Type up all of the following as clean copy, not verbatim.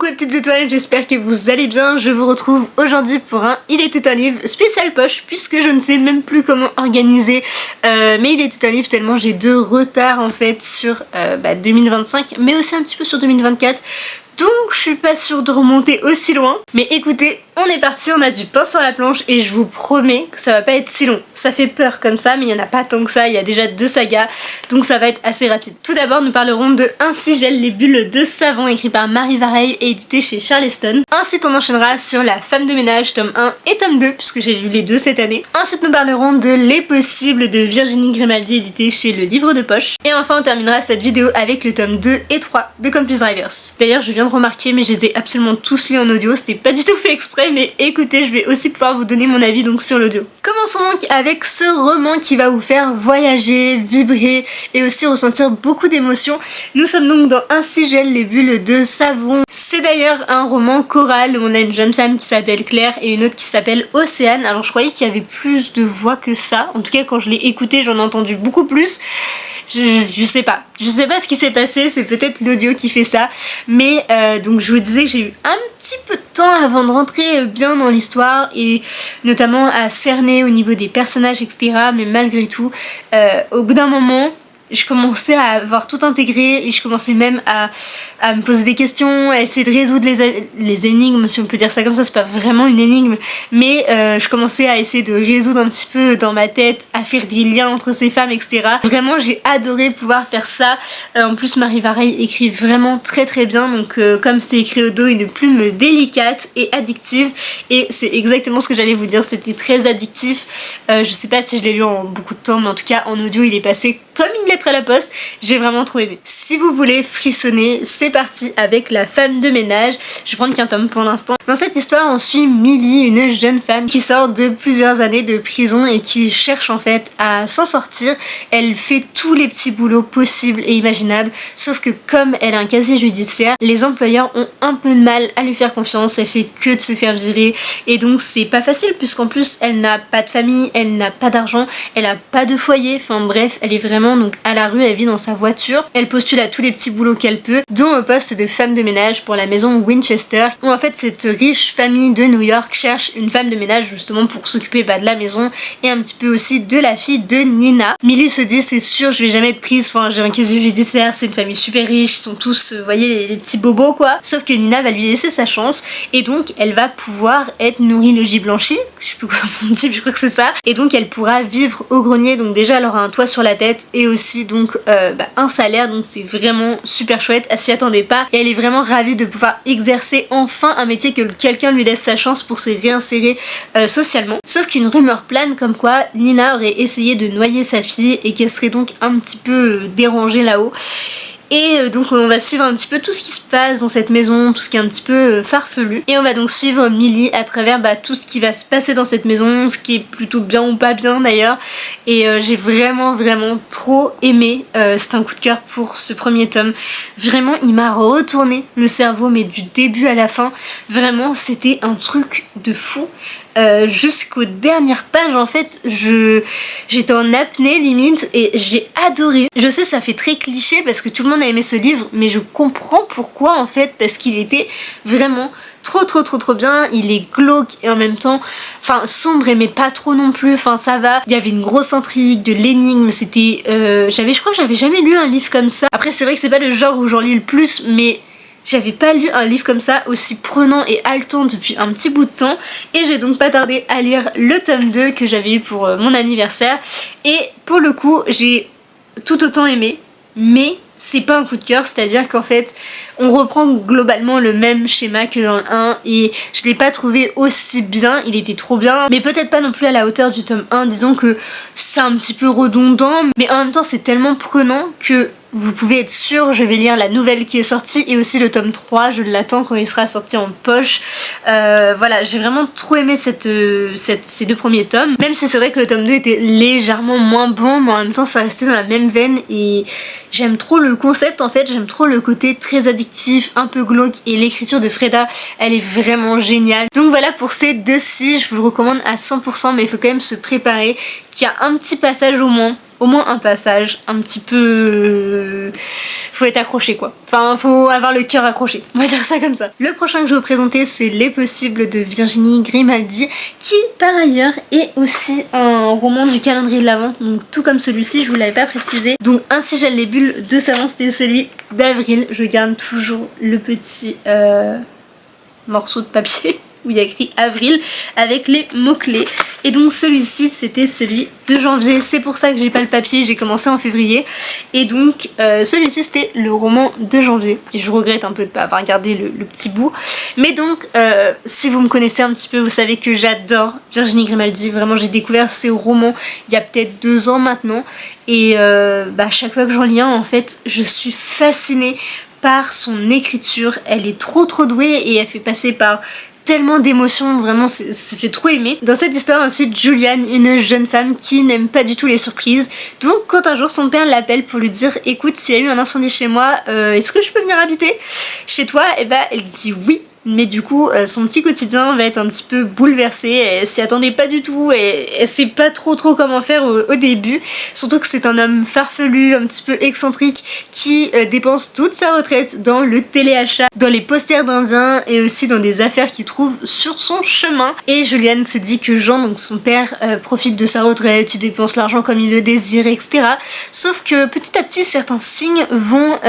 mes petites étoiles, j'espère que vous allez bien. Je vous retrouve aujourd'hui pour un Il était un livre spécial poche, puisque je ne sais même plus comment organiser mais il était un livre tellement j'ai de retard en fait sur 2025, mais aussi un petit peu sur 2024. Donc je suis pas sûre de remonter aussi loin. Mais écoutez, on est parti, on a du pain sur la planche et je vous promets que ça va pas être si long. Ça fait peur comme ça, mais il y en a pas tant que ça, il y a déjà 2 sagas, donc ça va être assez rapide. Tout d'abord, nous parlerons de Ainsi gèlent les bulles de savon, écrit par Marie Vareille et édité chez Charleston. Ensuite, on enchaînera sur La femme de ménage, tome 1 et tome 2, puisque j'ai lu les deux cette année. Ensuite, nous parlerons de Les possibles de Virginie Grimaldi, édité chez Le Livre de Poche. Et enfin, on terminera cette vidéo avec le tome 2 et 3 de Campus Drivers. D'ailleurs, je viens de remarquer, mais je les ai absolument tous lus en audio, c'était pas du tout fait exprès, mais écoutez, je vais aussi pouvoir vous donner mon avis donc sur l'audio. Commençons donc avec ce roman qui va vous faire voyager, vibrer et aussi ressentir beaucoup d'émotions. Nous sommes donc dans Ainsi gèlent les bulles de savon. C'est d'ailleurs un roman choral où on a une jeune femme qui s'appelle Claire et une autre qui s'appelle Océane. Alors je croyais qu'il y avait plus de voix que ça, en tout cas quand je l'ai écouté j'en ai entendu beaucoup plus. Je sais pas ce qui s'est passé, c'est peut-être l'audio qui fait ça, mais donc je vous disais que j'ai eu un petit peu de temps avant de rentrer bien dans l'histoire et notamment à cerner au niveau des personnages etc, mais malgré tout au bout d'un moment je commençais à avoir tout intégré et je commençais même à me poser des questions, à essayer de résoudre les énigmes, si on peut dire ça comme ça, c'est pas vraiment une énigme, mais je commençais à essayer de résoudre un petit peu dans ma tête, à faire des liens entre ces femmes, etc. Vraiment, j'ai adoré pouvoir faire ça. En plus, Marie Vareille écrit vraiment très très bien, donc comme c'est écrit au dos, une plume délicate et addictive, et c'est exactement ce que j'allais vous dire, c'était très addictif. Je sais pas si je l'ai lu en beaucoup de temps, mais en tout cas, en audio, il est passé comme une lettre à la poste, j'ai vraiment trop aimé. Si vous voulez frissonner, c'est parti avec La femme de ménage. Je vais prendre qu'un tome pour l'instant. Dans cette histoire, on suit Millie, une jeune femme qui sort de plusieurs années de prison et qui cherche en fait à s'en sortir. Elle fait tous les petits boulots possibles et imaginables, sauf que comme elle a un casier judiciaire, les employeurs ont un peu de mal à lui faire confiance, elle fait que de se faire virer et donc c'est pas facile puisqu'en plus elle n'a pas de famille, elle n'a pas d'argent, elle a pas de foyer, enfin bref, elle est vraiment donc à la rue, elle vit dans sa voiture, elle postule à tous les petits boulots qu'elle peut, dont au poste de femme de ménage pour la maison Winchester, où en fait cette riche famille de New York cherche une femme de ménage justement pour s'occuper de la maison et un petit peu aussi de la fille de Nina. Millie se dit c'est sûr je vais jamais être prise, enfin j'ai un casier judiciaire, c'est une famille super riche, ils sont tous, vous voyez les petits bobos quoi, sauf que Nina va lui laisser sa chance et donc elle va pouvoir être nourrie logis blanchi, je sais plus comment on dit, je crois que c'est ça, et donc elle pourra vivre au grenier, donc déjà elle aura un toit sur la tête et aussi donc un salaire, donc c'est vraiment super chouette, elle s'y attendait pas et elle est vraiment ravie de pouvoir exercer enfin un métier que quelqu'un lui laisse sa chance pour se réinsérer socialement. Sauf qu'une rumeur plane comme quoi Nina aurait essayé de noyer sa fille et qu'elle serait donc un petit peu dérangée là-haut. Et donc on va suivre un petit peu tout ce qui se passe dans cette maison, tout ce qui est un petit peu farfelu. Et on va donc suivre Millie à travers tout ce qui va se passer dans cette maison, ce qui est plutôt bien ou pas bien d'ailleurs. Et j'ai vraiment trop aimé, c'est un coup de cœur pour ce premier tome. Vraiment il m'a retourné le cerveau mais du début à la fin. Vraiment c'était un truc de fou. Jusqu'aux dernières pages en fait j'étais en apnée limite et j'ai adoré. Je sais ça fait très cliché parce que tout le monde a aimé ce livre mais je comprends pourquoi en fait, parce qu'il était vraiment trop bien, il est glauque et en même temps enfin sombre mais pas trop non plus, enfin ça va, il y avait une grosse intrigue, de l'énigme, c'était je crois que j'avais jamais lu un livre comme ça. Après c'est vrai que c'est pas le genre où j'en lis le plus mais j'avais pas lu un livre comme ça aussi prenant et haletant depuis un petit bout de temps et j'ai donc pas tardé à lire le tome 2 que j'avais eu pour mon anniversaire et pour le coup j'ai tout autant aimé mais c'est pas un coup de cœur, c'est-à-dire qu'en fait on reprend globalement le même schéma que dans le 1 et je l'ai pas trouvé aussi bien, il était trop bien mais peut-être pas non plus à la hauteur du tome 1, disons que c'est un petit peu redondant mais en même temps c'est tellement prenant que vous pouvez être sûr, je vais lire la nouvelle qui est sortie et aussi le tome 3, je l'attends quand il sera sorti en poche. Voilà, j'ai vraiment trop aimé ces 2 premiers tomes, même si c'est vrai que le tome 2 était légèrement moins bon, mais en même temps ça restait dans la même veine et j'aime trop le concept en fait, j'aime trop le côté très addictif, un peu glauque et l'écriture de Freda, elle est vraiment géniale. Donc voilà pour ces 2-ci, je vous le recommande à 100% mais il faut quand même se préparer qu'il y a un petit passage au moins au moins un passage un petit peu... faut être accroché quoi. Enfin, faut avoir le cœur accroché. On va dire ça comme ça. Le prochain que je vais vous présenter, c'est Les Possibles de Virginie Grimaldi, qui par ailleurs est aussi un roman du calendrier de l'Avent. Donc tout comme celui-ci, je vous l'avais pas précisé. Donc Ainsi gèlent les bulles de savon, c'était celui d'avril. Je garde toujours le petit morceau de papier où il y a écrit avril avec les mots-clés. Et donc celui-ci c'était celui de janvier, c'est pour ça que j'ai pas le papier, j'ai commencé en février. Et donc celui-ci c'était le roman de janvier. Et je regrette un peu de pas avoir gardé le petit bout. Mais donc si vous me connaissez un petit peu, vous savez que j'adore Virginie Grimaldi. Vraiment j'ai découvert ses romans il y a peut-être 2 ans maintenant. Et chaque fois que j'en lis un, en fait je suis fascinée par son écriture. Elle est trop douée et elle fait passer par tellement d'émotions, vraiment j'ai trop aimé. Dans cette histoire ensuite, Juliane, une jeune femme qui n'aime pas du tout les surprises, donc quand un jour son père l'appelle pour lui dire écoute, s'il y a eu un incendie chez moi, est-ce que je peux venir habiter chez toi, et elle dit oui. Mais du coup son petit quotidien va être un petit peu bouleversé, elle s'y attendait pas du tout et elle sait pas trop comment faire au début, surtout que c'est un homme farfelu, un petit peu excentrique qui dépense toute sa retraite dans le téléachat, dans les posters d'indiens et aussi dans des affaires qu'il trouve sur son chemin. Et Juliane se dit que Jean, donc son père, profite de sa retraite, il dépense l'argent comme il le désire, etc. Sauf que petit à petit certains signes vont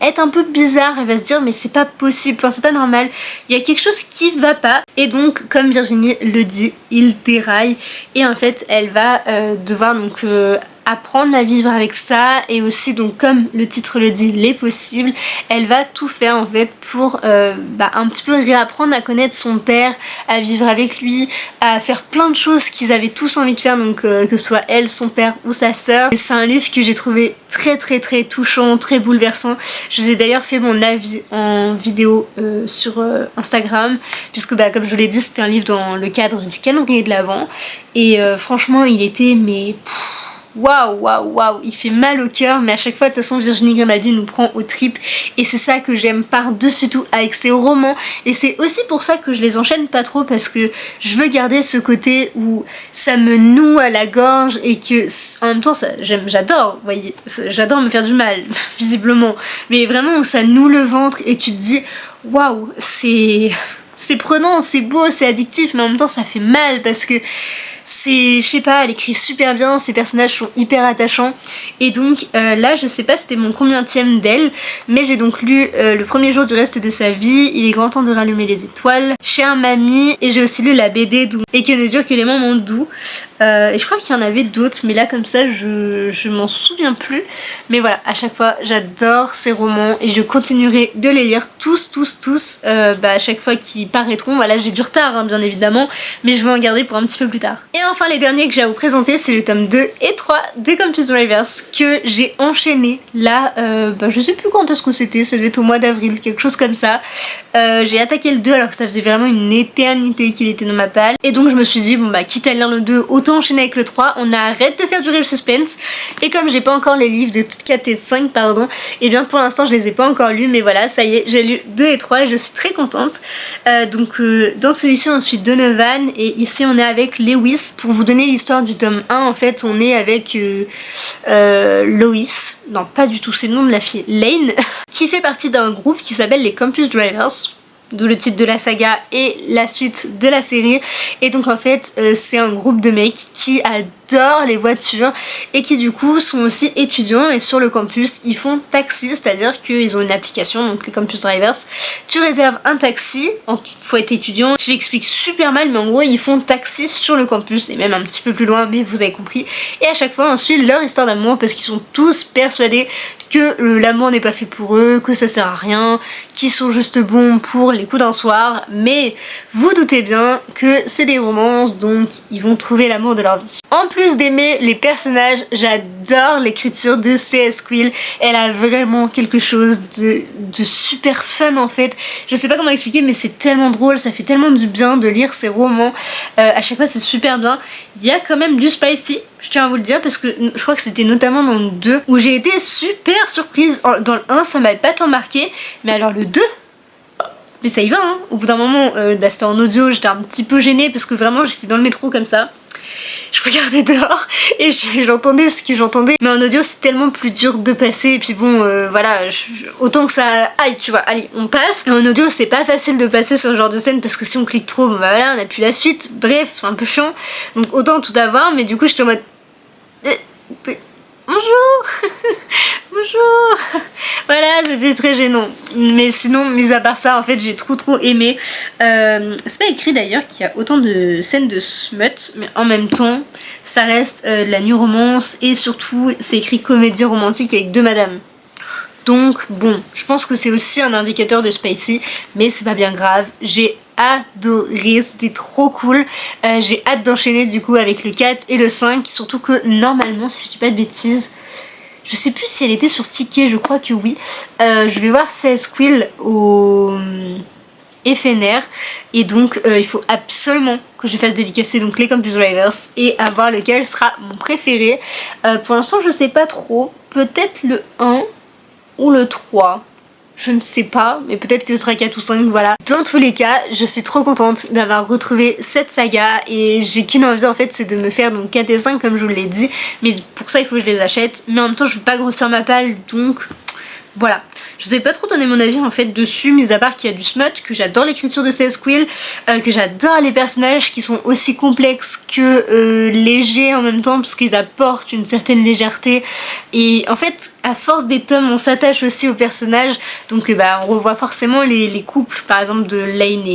être un peu bizarre, elle va se dire mais c'est pas possible, enfin c'est pas normal, il y a quelque chose qui va pas. Et donc comme Virginie le dit, il déraille et en fait elle va devoir donc apprendre à vivre avec ça. Et aussi donc comme le titre le dit, Les Possibles, elle va tout faire en fait pour un petit peu réapprendre à connaître son père, à vivre avec lui, à faire plein de choses qu'ils avaient tous envie de faire, donc que ce soit elle, son père ou sa sœur. Et c'est un livre que j'ai trouvé très touchant, très bouleversant. Je vous ai d'ailleurs fait mon avis en vidéo sur Instagram, puisque comme je vous l'ai dit, c'était un livre dans le cadre du calendrier de l'Avent. Et franchement il était waouh, il fait mal au cœur, mais à chaque fois de toute façon Virginie Grimaldi nous prend aux tripes et c'est ça que j'aime par-dessus tout avec ses romans. Et c'est aussi pour ça que je les enchaîne pas trop, parce que je veux garder ce côté où ça me noue à la gorge et que en même temps j'adore, vous voyez, j'adore me faire du mal visiblement, mais vraiment où ça noue le ventre et tu te dis waouh, c'est prenant, c'est beau, c'est addictif, mais en même temps ça fait mal parce que je sais pas, elle écrit super bien, ses personnages sont hyper attachants. Et donc là je sais pas c'était mon combienième d'elle, mais j'ai donc lu Le premier jour du reste de sa vie, Il est grand temps de rallumer les étoiles, Chère Mamie, et j'ai aussi lu la BD Doux et Que ne dure que les moments doux. Et je crois qu'il y en avait d'autres, mais là comme ça je m'en souviens plus. Mais voilà, à chaque fois j'adore ces romans et je continuerai de les lire tous à chaque fois qu'ils paraîtront. Voilà, j'ai du retard hein, bien évidemment, mais je vais en garder pour un petit peu plus tard. Et enfin les derniers que j'ai à vous présenter, c'est le tome 2 et 3 des Campus Drivers que j'ai enchaîné là, je sais plus quand est-ce que c'était, ça devait être au mois d'avril, quelque chose comme ça. J'ai attaqué le 2 alors que ça faisait vraiment une éternité qu'il était dans ma palle. Et donc je me suis dit quitte à lire le 2, autant enchaîner avec le 3, on arrête de faire durer le suspense. Et comme j'ai pas encore les livres de toute 4 et 5 pardon, et bien pour l'instant je les ai pas encore lus, mais voilà, ça y est, j'ai lu 2 et 3 et je suis très contente. Dans celui-ci on suit Donovan et ici on est avec Lewis. Pour vous donner l'histoire du tome 1, en fait on est avec Lois, non pas du tout, c'est le nom de la fille, Lane, qui fait partie d'un groupe qui s'appelle les Campus Drivers, d'où le titre de la saga et la suite de la série. Et donc en fait c'est un groupe de mecs qui adorent les voitures et qui du coup sont aussi étudiants, et sur le campus ils font taxi, c'est à dire qu'ils ont une application, donc les Campus Drivers, tu réserves un taxi, faut être étudiant, j'explique super mal mais en gros ils font taxi sur le campus et même un petit peu plus loin, mais vous avez compris. Et à chaque fois on suit leur histoire d'amour parce qu'ils sont tous persuadés que l'amour n'est pas fait pour eux, que ça sert à rien, qu'ils sont juste bons pour les coups d'un soir, mais vous doutez bien que c'est des romances, donc ils vont trouver l'amour de leur vie. En plus d'aimer les personnages, j'adore l'écriture de C.S. Quill, elle a vraiment quelque chose de super fun en fait. Je sais pas comment expliquer, mais c'est tellement drôle, ça fait tellement du bien de lire ces romans, à chaque fois c'est super bien. Il y a quand même du spicy, je tiens à vous le dire, parce que je crois que c'était notamment dans le 2 où j'ai été super surprise. Dans le 1 ça m'avait pas tant marqué, mais alors le 2, mais ça y va hein. Au bout d'un moment, c'était en audio, j'étais un petit peu gênée parce que vraiment j'étais dans le métro comme ça je regardais dehors et j'entendais ce que j'entendais, mais en audio c'est tellement plus dur de passer, et puis bon voilà, autant que ça aille, tu vois, allez on passe. Et en audio c'est pas facile de passer sur ce genre de scène parce que si on clique trop, bah voilà, on a plus la suite, bref c'est un peu chiant, donc autant tout avoir. Mais du coup j'étais en mode bonjour bonjour. Voilà, c'était très gênant. Mais sinon, mis à part ça, en fait, j'ai trop aimé. C'est pas écrit d'ailleurs qu'il y a autant de scènes de smut, mais en même temps, ça reste de la new romance, et surtout, c'est écrit comédie romantique avec deux madames. Donc bon, je pense que c'est aussi un indicateur de spicy, mais c'est pas bien grave. J'ai adoré, c'était trop cool. J'ai hâte d'enchaîner du coup avec le 4 et le 5, surtout que normalement, si je dis pas de bêtises, je sais plus si elle était sur Ticket, je crois que oui. Je vais voir CS Quill au FNR, et donc il faut absolument que je fasse dédicacer donc les Campus Drivers et à voir lequel sera mon préféré. Pour l'instant je sais pas trop, peut-être le 1 ou le 3. Je ne sais pas, mais peut-être que ce sera 4 ou 5, voilà. Dans tous les cas, je suis trop contente d'avoir retrouvé cette saga, et j'ai qu'une envie en fait, c'est de me faire donc 4 et 5 comme je vous l'ai dit. Mais pour ça il faut que je les achète, mais en même temps je veux pas grossir ma palle, donc voilà. Je vous ai pas trop donné mon avis en fait dessus, mis à part qu'il y a du smut, que j'adore l'écriture de CS Quill, que j'adore les personnages qui sont aussi complexes que légers en même temps, parce qu'ils apportent une certaine légèreté. Et en fait, à force des tomes, on s'attache aussi aux personnages, donc bah, on revoit forcément les couples, par exemple de Lane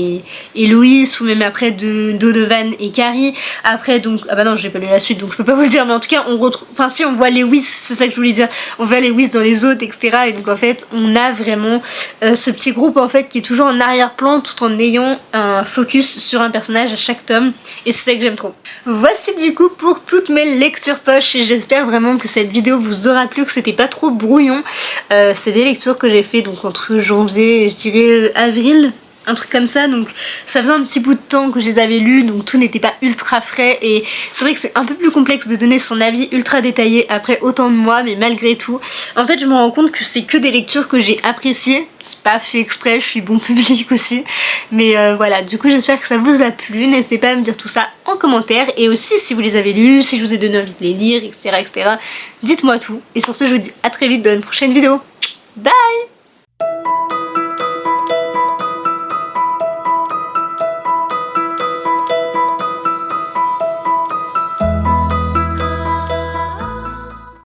et Louis, ou même après de Donovan et Carrie. Après donc, ah bah non j'ai pas lu la suite donc je peux pas vous le dire, mais en tout cas on retrouve, enfin si on voit Lewis, c'est ça que je voulais dire, on voit Lewis dans les autres, etc. Et donc en fait on a vraiment ce petit groupe en fait qui est toujours en arrière-plan tout en ayant un focus sur un personnage à chaque tome, et c'est ça que j'aime trop. Voici du coup pour toutes mes lectures poches, et j'espère vraiment que cette vidéo vous aura plu, que c'était pas trop brouillon. C'est des lectures que j'ai fait donc entre janvier et je dirais avril, un truc comme ça, donc ça faisait un petit bout de temps que je les avais lus, donc tout n'était pas ultra frais, et c'est vrai que c'est un peu plus complexe de donner son avis ultra détaillé après autant de mois, mais malgré tout, en fait je me rends compte que c'est que des lectures que j'ai appréciées, c'est pas fait exprès, je suis bon public aussi, mais voilà, du coup j'espère que ça vous a plu, n'hésitez pas à me dire tout ça en commentaire, et aussi si vous les avez lus, si je vous ai donné envie de les lire, etc. dites-moi tout, et sur ce je vous dis à très vite dans une prochaine vidéo, bye.